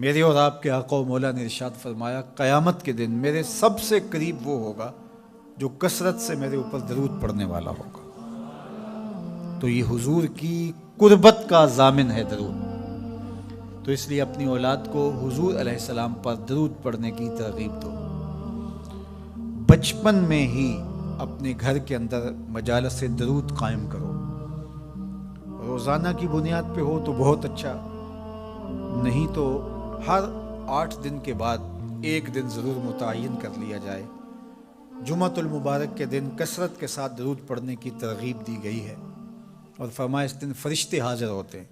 میرے اور آپ کے آقا و مولا نے ارشاد فرمایا قیامت کے دن میرے سب سے قریب وہ ہوگا جو کثرت سے میرے اوپر درود پڑھنے والا ہوگا۔ تو یہ حضور کی قربت کا ضامن ہے درود، تو اس لیے اپنی اولاد کو حضور علیہ السلام پر درود پڑھنے کی ترغیب دو۔ بچپن میں ہی اپنے گھر کے اندر مجالس درود قائم کرو، روزانہ کی بنیاد پہ ہو تو بہت اچھا، نہیں تو ہر 8 دن کے بعد ایک دن ضرور متعین کر لیا جائے۔ جمعۃ المبارک کے دن کثرت کے ساتھ درود پڑھنے کی ترغیب دی گئی ہے، اور فرمایا اس دن فرشتے حاضر ہوتے ہیں۔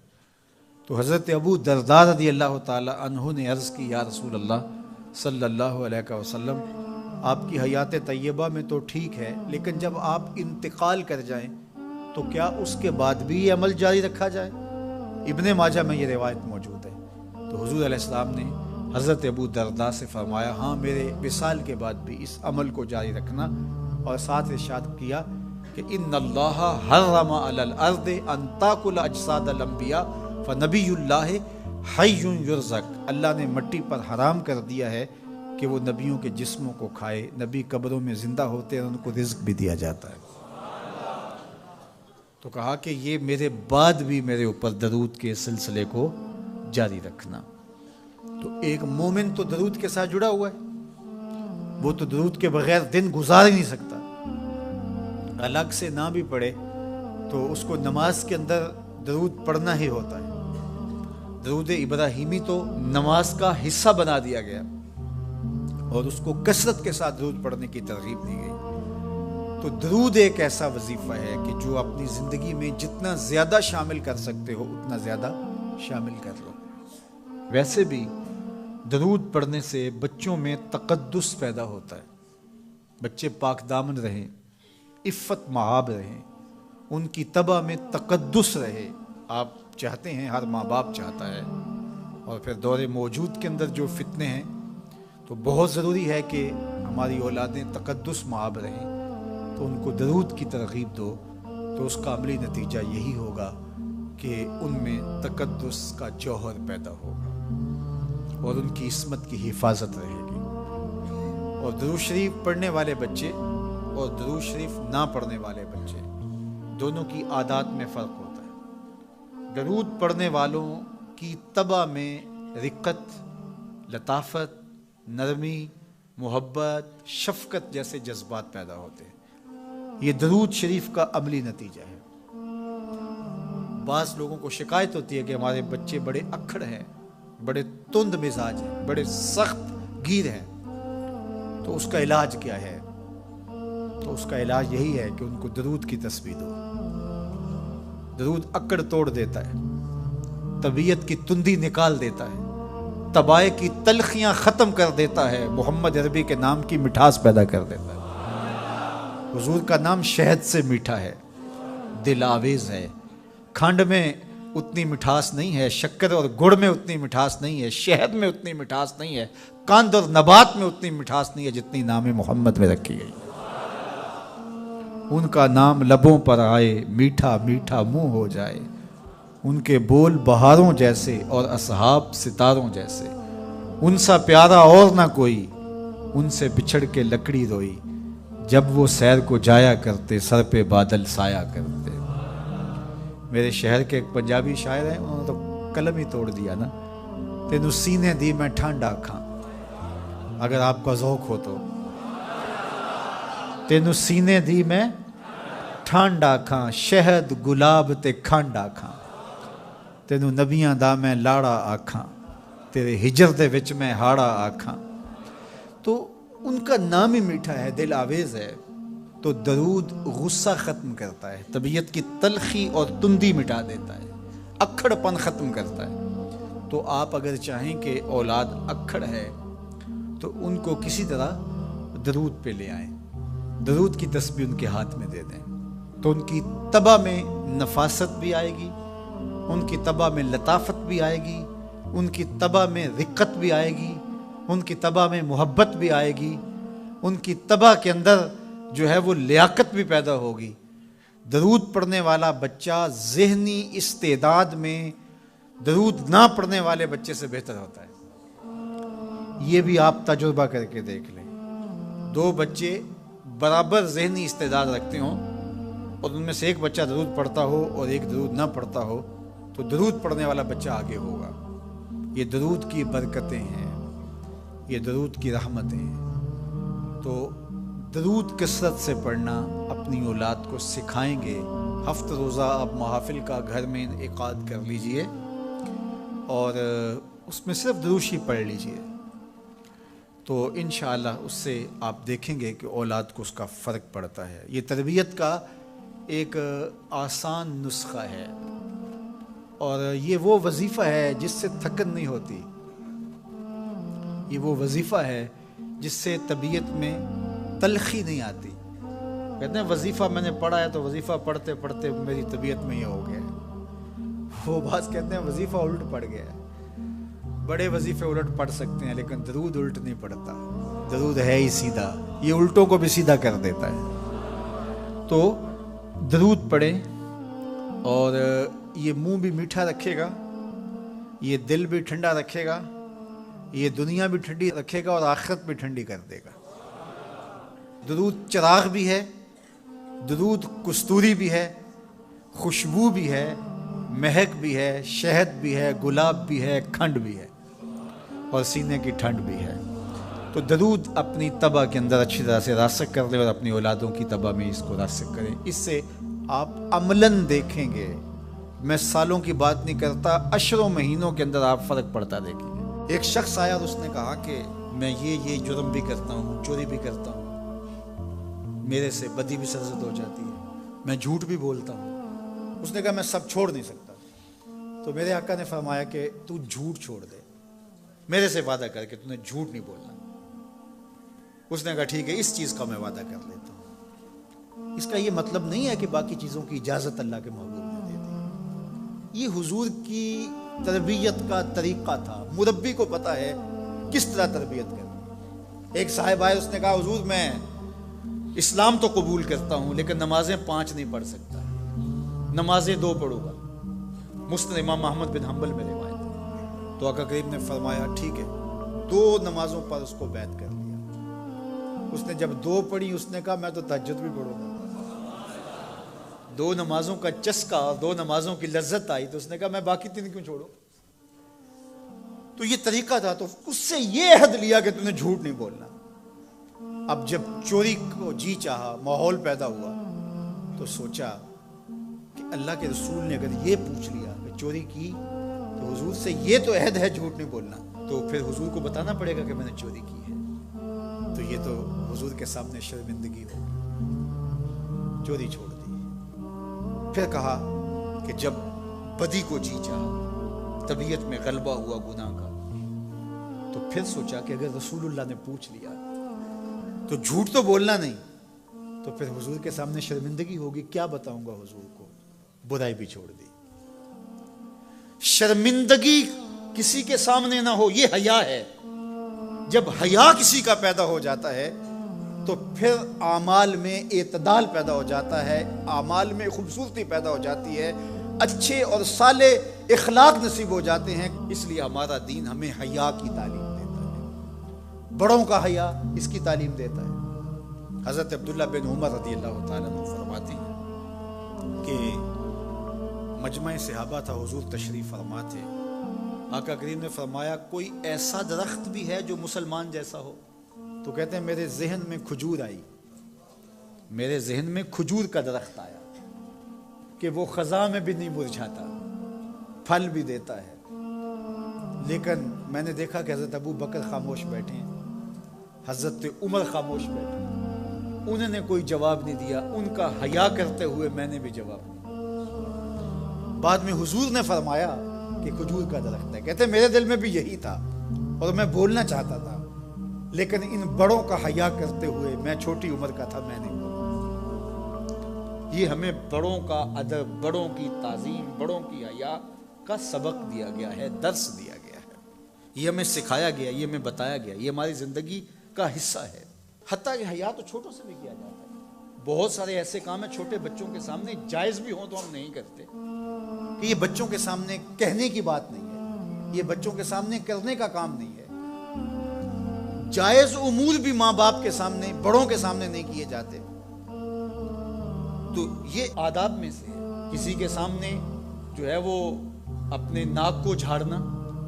تو حضرت ابو درداء رضی اللہ تعالی عنہ نے عرض کی یا رسول اللہ صلی اللہ علیہ وسلم، آپ کی حیات طیبہ میں تو ٹھیک ہے، لیکن جب آپ انتقال کر جائیں تو کیا اس کے بعد بھی یہ عمل جاری رکھا جائے؟ ابن ماجہ میں یہ روایت موجود ہے۔ تو حضور علیہ السلام نے حضرت ابو درداء سے فرمایا ہاں میرے وصال کے بعد بھی اس عمل کو جاری رکھنا، اور ساتھ ارشاد کیا کہ ان اللہ حرم علی الارض ان تاکل اجساد الانبیاء فنبی اللہ حی یرزق، اللہ نے مٹی پر حرام کر دیا ہے کہ وہ نبیوں کے جسموں کو کھائے، نبی قبروں میں زندہ ہوتے ہیں اور ان کو رزق بھی دیا جاتا ہے۔ تو کہا کہ یہ میرے بعد بھی میرے اوپر درود کے سلسلے کو جاری رکھنا۔ تو ایک مومن تو درود کے ساتھ جڑا ہوا ہے، وہ تو درود کے بغیر دن گزار ہی نہیں سکتا، الگ سے نہ بھی پڑھے تو اس کو نماز کے اندر درود پڑھنا ہی ہوتا ہے۔ درود ابراہیمی تو نماز کا حصہ بنا دیا گیا، اور اس کو کثرت کے ساتھ درود پڑھنے کی ترغیب دی گئی۔ تو درود ایک ایسا وظیفہ ہے کہ جو اپنی زندگی میں جتنا زیادہ شامل کر سکتے ہو اتنا زیادہ شامل کر لو۔ ویسے بھی درود پڑھنے سے بچوں میں تقدس پیدا ہوتا ہے، بچے پاک دامن رہیں، عفت مآب رہیں، ان کی طبع میں تقدس رہے، آپ چاہتے ہیں، ہر ماں باپ چاہتا ہے۔ اور پھر دور موجود کے اندر جو فتنے ہیں تو بہت ضروری ہے کہ ہماری اولادیں تقدس مآب رہیں، تو ان کو درود کی ترغیب دو، تو اس کا عملی نتیجہ یہی ہوگا کہ ان میں تقدس کا جوہر پیدا ہوگا اور ان کی عصمت کی حفاظت رہے گی۔ اور درود شریف پڑھنے والے بچے اور درود شریف نہ پڑھنے والے بچے دونوں کی عادات میں فرق ہوتا ہے۔ درود پڑھنے والوں کی طبع میں رقت، لطافت، نرمی، محبت، شفقت جیسے جذبات پیدا ہوتے ہیں۔ یہ درود شریف کا عملی نتیجہ ہے۔ بعض لوگوں کو شکایت ہوتی ہے کہ ہمارے بچے بڑے اکھڑ ہیں، بڑے تند مزاج ہیں، بڑے سخت گیر ہیں، تو اس کا علاج کیا ہے؟ تو اس کا علاج یہی ہے کہ ان کو درود کی تسبیح دو۔ درود اکڑ توڑ دیتا ہے، طبیعت کی تندی نکال دیتا ہے، طبائع کی تلخیاں ختم کر دیتا ہے، محمد عربی کے نام کی مٹھاس پیدا کر دیتا ہے۔ حضور کا نام شہد سے میٹھا ہے، دل آویز ہے، کھنڈ میں اتنی مٹھاس نہیں ہے، شکر اور گڑ میں اتنی مٹھاس نہیں ہے، شہد میں اتنی مٹھاس نہیں ہے، قند اور نبات میں اتنی مٹھاس نہیں ہے جتنی نام محمد میں رکھی گئی۔ ان کا نام لبوں پر آئے، میٹھا میٹھا منہ ہو جائے، ان کے بول بہاروں جیسے اور اصحاب ستاروں جیسے، ان سا پیارا اور نہ کوئی، ان سے بچھڑ کے لکڑی روئی، جب وہ سیر کو جایا کرتے سر پہ بادل سایا کرتے۔ میرے شہر کے ایک پنجابی شاعر ہیں، انہوں نے تو قلم ہی توڑ دیا نا، تینوں سینے دی میں ٹھانڈا کھاں، اگر آپ کا ذوق ہو تو، تینوں سینے دی میں ٹھانڈا کھاں، شہد گلاب تے کھانڈا کھاں، تینوں نبیاں دا میں لاڑا آکھاں، تیرے ہجر دے وچ میں ہاڑا آکھاں۔ تو ان کا نام ہی میٹھا ہے، دل آویز ہے۔ تو درود غصہ ختم کرتا ہے، طبیعت کی تلخی اور تندی مٹا دیتا ہے، اکھڑ پن ختم کرتا ہے۔ تو آپ اگر چاہیں کہ اولاد اکھڑ ہے تو ان کو کسی طرح درود پہ لے آئیں، درود کی تسبیح ان کے ہاتھ میں دے دیں، تو ان کی طبع میں نفاست بھی آئے گی، ان کی طبع میں لطافت بھی آئے گی، ان کی طبع میں رقت بھی آئے گی، ان کی طبع میں محبت بھی آئے گی، ان کی طبع کے اندر جو ہے وہ لیاقت بھی پیدا ہوگی۔ درود پڑھنے والا بچہ ذہنی استعداد میں درود نہ پڑھنے والے بچے سے بہتر ہوتا ہے۔ یہ بھی آپ تجربہ کر کے دیکھ لیں، دو بچے برابر ذہنی استعداد رکھتے ہوں اور ان میں سے ایک بچہ درود پڑھتا ہو اور ایک درود نہ پڑھتا ہو، تو درود پڑھنے والا بچہ آگے ہوگا۔ یہ درود کی برکتیں ہیں، یہ درود کی رحمتیں ہیں۔ تو درود کثرت سے پڑھنا اپنی اولاد کو سکھائیں گے۔ ہفتہ روزہ آپ محافل کا گھر میں انعقاد کر لیجئے اور اس میں صرف دروشی پڑھ لیجئے، تو انشاءاللہ اس سے آپ دیکھیں گے کہ اولاد کو اس کا فرق پڑتا ہے۔ یہ تربیت کا ایک آسان نسخہ ہے اور یہ وہ وظیفہ ہے جس سے تھکن نہیں ہوتی، یہ وہ وظیفہ ہے جس سے طبیعت میں تلخی نہیں آتی۔ کہتے ہیں وظیفہ میں نے پڑھا ہے تو وظیفہ پڑھتے پڑھتے میری طبیعت میں یہ ہو گیا ہے، وہ بعض کہتے ہیں وظیفہ الٹ پڑ گیا ہے۔ بڑے وظیفے الٹ پڑھ سکتے ہیں لیکن درود الٹ نہیں پڑھتا، درود ہے ہی سیدھا، یہ الٹوں کو بھی سیدھا کر دیتا ہے۔ تو درود پڑھیں اور یہ منہ بھی میٹھا رکھے گا، یہ دل بھی ٹھنڈا رکھے گا، یہ دنیا بھی ٹھنڈی رکھے گا اور آخرت بھی ٹھنڈی کر دے گا۔ درود چراغ بھی ہے، درود کستوری بھی ہے، خوشبو بھی ہے، مہک بھی ہے، شہد بھی ہے، گلاب بھی ہے، کھنڈ بھی ہے اور سینے کی ٹھنڈ بھی ہے۔ تو درود اپنی طبع کے اندر اچھی طرح سے راسخ کر لیں اور اپنی اولادوں کی طبع میں اس کو راسخ کریں۔ اس سے آپ عملاً دیکھیں گے، میں سالوں کی بات نہیں کرتا، اشروں مہینوں کے اندر آپ فرق پڑتا دیکھیں گے۔ ایک شخص آیا اور اس نے کہا کہ میں یہ جرم بھی کرتا ہوں، چوری بھی کرتا ہوں، میرے سے بدی بھی سرزد ہو جاتی ہے، میں جھوٹ بھی بولتا ہوں۔ اس نے کہا میں سب چھوڑ نہیں سکتا۔ تو میرے آقا نے فرمایا کہ تو جھوٹ چھوڑ دے، میرے سے وعدہ کر کے تو نے جھوٹ نہیں بولنا۔ اس نے کہا ٹھیک ہے، اس چیز کا میں وعدہ کر لیتا ہوں۔ اس کا یہ مطلب نہیں ہے کہ باقی چیزوں کی اجازت اللہ کے محبوب نے دے دی، یہ حضور کی تربیت کا طریقہ تھا، مربی کو پتہ ہے کس طرح تربیت کرنی۔ ایک صاحب آئے، اس نے کہا حضور میں اسلام تو قبول کرتا ہوں لیکن نمازیں 5 نہیں پڑھ سکتا، نمازیں 2 پڑھوں گا۔ مسند امام احمد بن حنبل میں روایت ہے۔ تو آقا کریم نے فرمایا ٹھیک ہے، 2 نمازوں پر اس کو بیعت کر لیا۔ اس نے جب 2 پڑھی، اس نے کہا میں تو تہجد بھی پڑھوں گا۔ 2 نمازوں کا چسکا، 2 نمازوں کی لذت آئی تو اس نے کہا میں باقی 3 کیوں چھوڑوں۔ تو یہ طریقہ تھا، تو اس سے یہ عہد لیا کہ تم نے جھوٹ نہیں بولنا۔ اب جب چوری کو جی چاہا، ماحول پیدا ہوا، تو سوچا کہ اللہ کے رسول نے اگر یہ پوچھ لیا کہ چوری کی تو حضور سے یہ تو عہد ہے جھوٹ نہیں بولنا، تو پھر حضور کو بتانا پڑے گا کہ میں نے چوری کی ہے، تو یہ تو حضور کے سامنے شرمندگی ہوگی۔ چوری چھوڑ دی۔ پھر کہا کہ جب بدی کو جی چاہا، طبیعت میں غلبہ ہوا گناہ کا، تو پھر سوچا کہ اگر رسول اللہ نے پوچھ لیا تو جھوٹ تو بولنا نہیں، تو پھر حضور کے سامنے شرمندگی ہوگی، کیا بتاؤں گا حضور کو، برائی بھی چھوڑ دی۔ شرمندگی کسی کے سامنے نہ ہو، یہ حیا ہے۔ جب حیا کسی کا پیدا ہو جاتا ہے تو پھر اعمال میں اعتدال پیدا ہو جاتا ہے، اعمال میں خوبصورتی پیدا ہو جاتی ہے، اچھے اور صالح اخلاق نصیب ہو جاتے ہیں۔ اس لیے ہمارا دین ہمیں حیا کی تعلیم دیتا ہے، بڑوں کا حیا اس کی تعلیم دیتا ہے۔ حضرت عبداللہ بن عمر رضی اللہ تعالیٰ عنہ فرماتے ہیں کہ مجمع صحابہ تھا، حضور تشریف فرما تھے۔ آقا کریم نے فرمایا کوئی ایسا درخت بھی ہے جو مسلمان جیسا ہو؟ تو کہتے ہیں میرے ذہن میں کھجور آئی، میرے ذہن میں کھجور کا درخت آیا کہ وہ خزاں میں بھی نہیں مرجھاتا، پھل بھی دیتا ہے۔ لیکن میں نے دیکھا کہ حضرت ابو بکر خاموش بیٹھے ہیں، حضرت عمر خاموش بیٹھے ہیں، انہوں نے کوئی جواب نہیں دیا، ان کا حیا کرتے ہوئے میں نے بھی جواب نہیں۔ بعد میں حضور نے فرمایا کہ کھجور کا درخت ہے۔ کہتے ہیں میرے دل میں بھی یہی تھا اور میں بولنا چاہتا تھا، لیکن ان بڑوں کا حیا کرتے ہوئے، میں چھوٹی عمر کا تھا، میں نہیں بولا۔ یہ ہمیں بڑوں کا ادب، بڑوں کی تعظیم، بڑوں کی حیا کا سبق دیا گیا ہے، درس دیا گیا ہے، یہ ہمیں سکھایا گیا، یہ ہمیں بتایا گیا، یہ ہماری زندگی کا حصہ ہے۔ حتیٰ کہ حیا تو چھوٹوں سے بھی کیا جاتا ہے۔ بہت سارے ایسے کام ہیں چھوٹے بچوں کے سامنے جائز بھی ہوں تو ہم نہیں کرتے، کہ یہ بچوں کے سامنے کہنے کی بات نہیں ہے، یہ بچوں کے سامنے کرنے کا کام نہیں ہے۔ جائز امور بھی ماں باپ کے سامنے، بڑوں کے سامنے نہیں کیے جاتے. تو یہ آداب میں سے ہے. کسی کے سامنے جو ہے وہ اپنے ناک کو جھاڑنا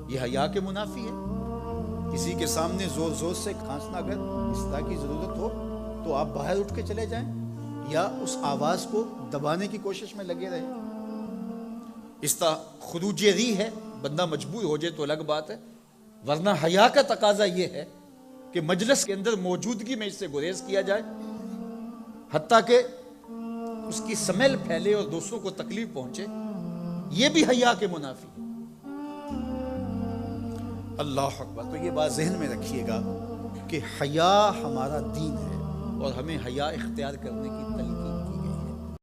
یہ حیا کے منافی ہے. کسی کے سامنے زور زور سے کھانسنا، اگر اصلاح کی ضرورت ہو تو آپ باہر اٹھ کے چلے جائیں یا اس آواز کو دبانے کی کوشش میں لگے رہیں. اس طرح خروج ری ہے، بندہ مجبور ہو جائے تو الگ بات ہے، ورنہ حیا کا تقاضا یہ ہے کہ مجلس کے اندر موجودگی میں اس سے گریز کیا جائے، حتیٰ کہ اس کی سمیل پھیلے اور دوسروں کو تکلیف پہنچے. یہ بھی حیا کے منافی ہے. اللہ اکبر. تو یہ بات ذہن میں رکھیے گا کہ حیا ہمارا دین ہے اور ہمیں حیا اختیار کرنے کی تلقین